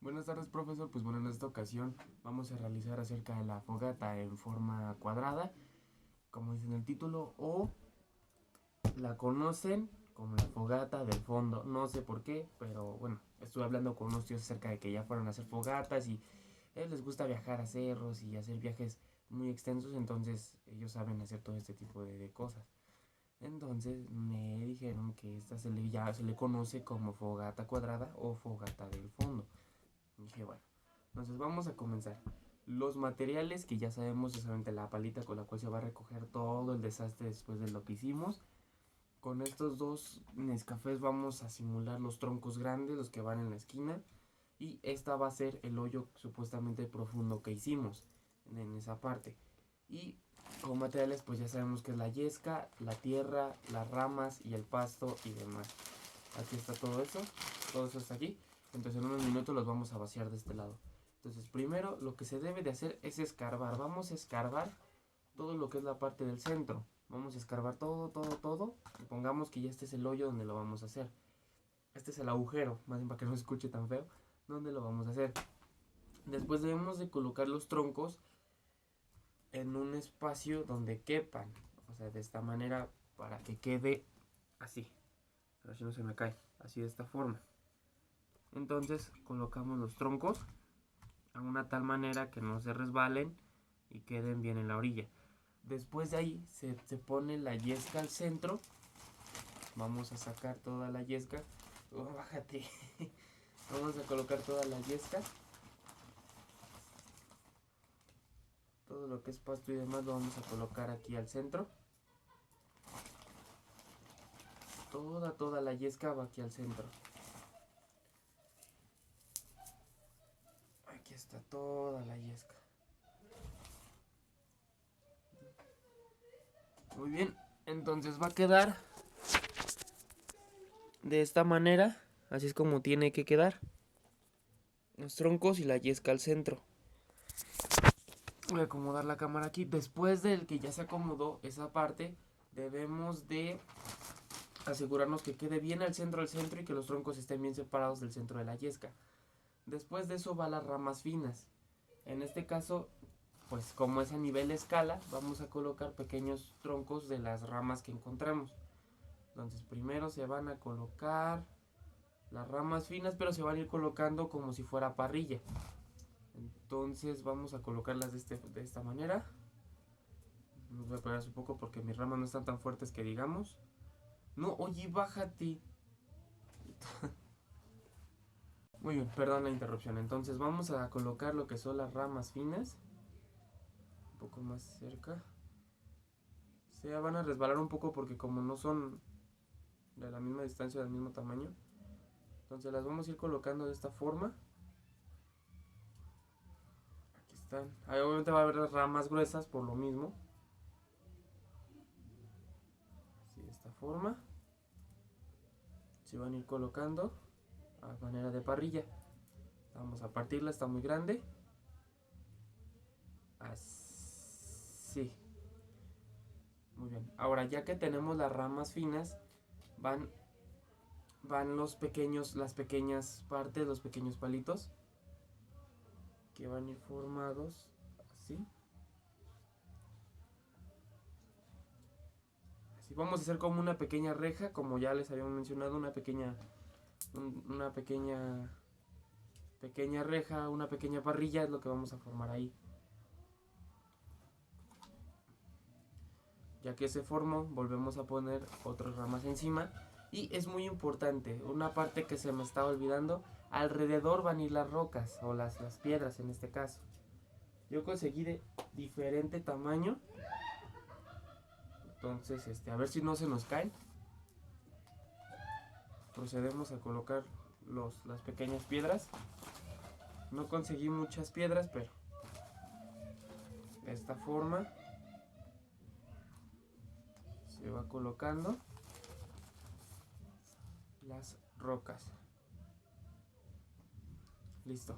Buenas tardes, profesor. Pues bueno, en esta ocasión vamos a realizar acerca de la fogata en forma cuadrada, como dice en el título, o la conocen como la fogata del fondo. No sé por qué, pero bueno, estuve hablando con unos tíos acerca de que ya fueron a hacer fogatas y a ellos les gusta viajar a cerros y hacer viajes muy extensos, entonces ellos saben hacer todo este tipo de cosas. Entonces me dijeron que esta ya se le conoce como fogata cuadrada o fogata del fondo. Y dije, bueno, entonces vamos a comenzar. Los materiales que ya sabemos es solamente la palita con la cual se va a recoger todo el desastre después de lo que hicimos. Con estos dos Nescafés vamos a simular los troncos grandes, los que van en la esquina. Y esta va a ser el hoyo supuestamente profundo que hicimos en esa parte. Y con materiales pues ya sabemos que es la yesca, la tierra, las ramas y el pasto y demás. Aquí está todo eso está aquí. Entonces en unos minutos los vamos a vaciar de este lado. Entonces primero lo que se debe de hacer es escarbar. Vamos a escarbar todo lo que es la parte del centro. Vamos a escarbar todo. Y pongamos que ya este es el hoyo donde lo vamos a hacer. Este es el agujero, más bien para que no se escuche tan feo, donde lo vamos a hacer. Después debemos de colocar los troncos en un espacio donde quepan. O sea, de esta manera para que quede así. Pero si no se me cae. Así de esta forma. Entonces colocamos los troncos a una tal manera que no se resbalen y queden bien en la orilla. Después de ahí se pone la yesca al centro. Vamos a sacar toda la yesca. Oh, bájate. Vamos a colocar toda la yesca. Todo lo que es pasto y demás lo vamos a colocar aquí al centro. Toda la yesca va aquí al centro. Aquí está toda la yesca. Muy bien, entonces va a quedar de esta manera. Así es como tiene que quedar. Los troncos y la yesca al centro. Voy a acomodar la cámara aquí. Después del que ya se acomodó esa parte, debemos de asegurarnos que quede bien al centro y que los troncos estén bien separados del centro de la yesca. Después de eso va las ramas finas. En este caso, pues como es a nivel escala, vamos a colocar pequeños troncos de las ramas que encontramos. Entonces primero se van a colocar las ramas finas, pero se van a ir colocando como si fuera parrilla. Entonces vamos a colocarlas de esta manera. Me voy a pegar un poco porque mis ramas no están tan fuertes que digamos. No, oye, bájate. Muy bien, perdón la interrupción. Entonces vamos a colocar lo que son las ramas finas. Un poco más cerca. Se van a resbalar un poco porque como no son de la misma distancia, del mismo tamaño. Entonces las vamos a ir colocando de esta forma. Aquí están. Ahí obviamente va a haber las ramas gruesas por lo mismo. Así de esta forma. Se van a ir colocando a manera de parrilla. Vamos a partirla, está muy grande. Así. Muy bien. Ahora ya que tenemos las ramas finas, van las pequeñas partes, los pequeños palitos que van a ir formados así. Así vamos a hacer como una pequeña reja, como ya les habíamos mencionado, una pequeña reja, una pequeña parrilla es lo que vamos a formar ahí. Ya que se formó, volvemos a poner otras ramas encima. Y es muy importante, una parte que se me estaba olvidando, alrededor van a ir las rocas o las piedras en este caso. Yo conseguí de diferente tamaño. Entonces, a ver si no se nos caen. Procedemos a colocar las pequeñas piedras. No conseguí muchas piedras, pero de esta forma se va colocando las rocas. Listo.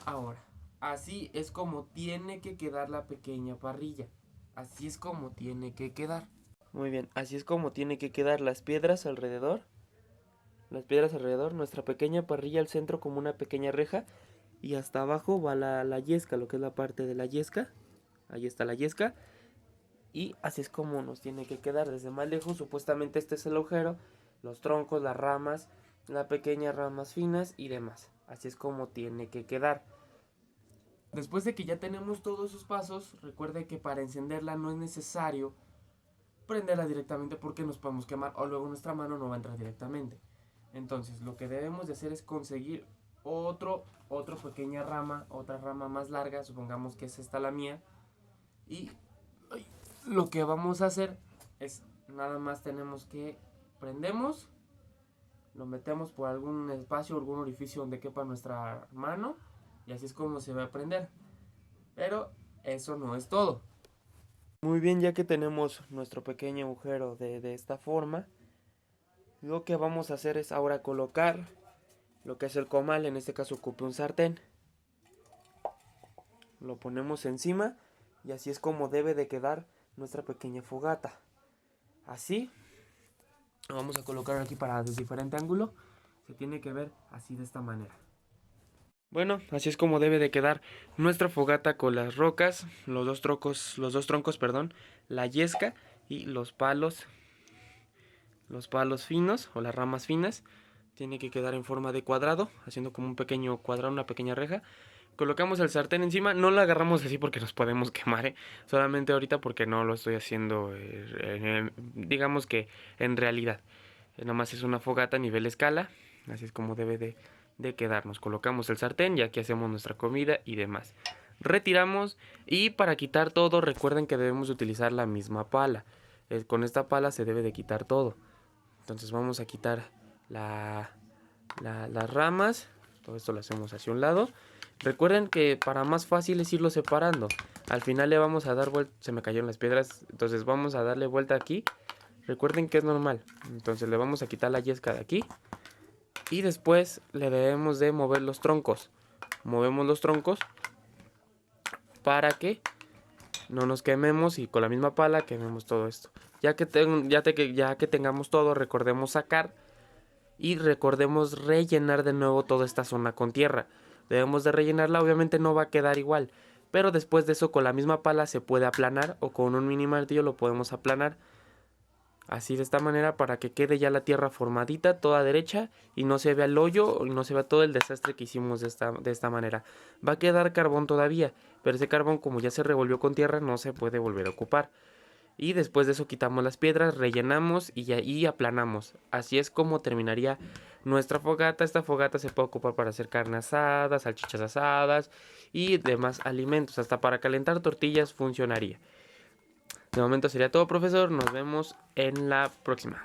Ahora, así es como tiene que quedar la pequeña parrilla. Así es como tiene que quedar. Muy bien, así es como tiene que quedar las piedras alrededor. las piedras alrededor, nuestra pequeña parrilla al centro como una pequeña reja y hasta abajo va la yesca, lo que es la parte de la yesca. Ahí está la yesca. Y así es como nos tiene que quedar desde más lejos. Supuestamente este es el agujero, los troncos, las ramas, las pequeñas ramas finas y demás. Así es como tiene que quedar. Después de que ya tenemos todos esos pasos, recuerde que para encenderla no es necesario prenderla directamente porque nos podemos quemar o luego nuestra mano no va a entrar directamente. Entonces lo que debemos de hacer es conseguir otra pequeña rama, otra rama más larga, supongamos que es esta la mía. Y lo que vamos a hacer es nada más tenemos que prendemos, lo metemos por algún espacio, algún orificio donde quepa nuestra mano y así es como se va a prender. Pero eso no es todo. Muy bien, ya que tenemos nuestro pequeño agujero de esta forma, lo que vamos a hacer es ahora colocar lo que es el comal. En este caso ocupe un sartén, lo ponemos encima y así es como debe de quedar nuestra pequeña fogata. Así lo vamos a colocar aquí para de diferente ángulo. Se tiene que ver así de esta manera. Bueno, así es como debe de quedar nuestra fogata con las rocas, los dos troncos, perdón, la yesca y los palos finos o las ramas finas. Tiene que quedar en forma de cuadrado, haciendo como un pequeño cuadrado, una pequeña reja. Colocamos el sartén encima, no lo agarramos así porque nos podemos quemar, solamente ahorita porque no lo estoy haciendo, digamos que en realidad. Nomás es una fogata a nivel escala, así es como debe de quedarnos. Colocamos el sartén y aquí hacemos nuestra comida y demás. Retiramos y para quitar todo recuerden que debemos utilizar la misma pala. Con esta pala se debe de quitar todo. Entonces vamos a quitar las ramas, todo esto lo hacemos hacia un lado. Recuerden que para más fácil es irlo separando. Al final le vamos a dar vuelta, se me cayeron las piedras, entonces vamos a darle vuelta aquí. Recuerden que es normal, entonces le vamos a quitar la yesca de aquí. Y después le debemos de mover los troncos. Movemos los troncos para que no nos quememos y con la misma pala quememos todo esto. Ya que tengamos todo, recordemos sacar y recordemos rellenar de nuevo toda esta zona con tierra. Debemos de rellenarla, obviamente no va a quedar igual, pero después de eso con la misma pala se puede aplanar o con un mini martillo lo podemos aplanar. Así de esta manera para que quede ya la tierra formadita, toda derecha y no se vea el hoyo y no se vea todo el desastre que hicimos de esta manera. Va a quedar carbón todavía, pero ese carbón como ya se revolvió con tierra no se puede volver a ocupar. Y después de eso quitamos las piedras, rellenamos y ahí aplanamos. Así es como terminaría nuestra fogata. Esta fogata se puede ocupar para hacer carne asada, salchichas asadas y demás alimentos. Hasta para calentar tortillas funcionaría. De momento sería todo, profesor. Nos vemos en la próxima.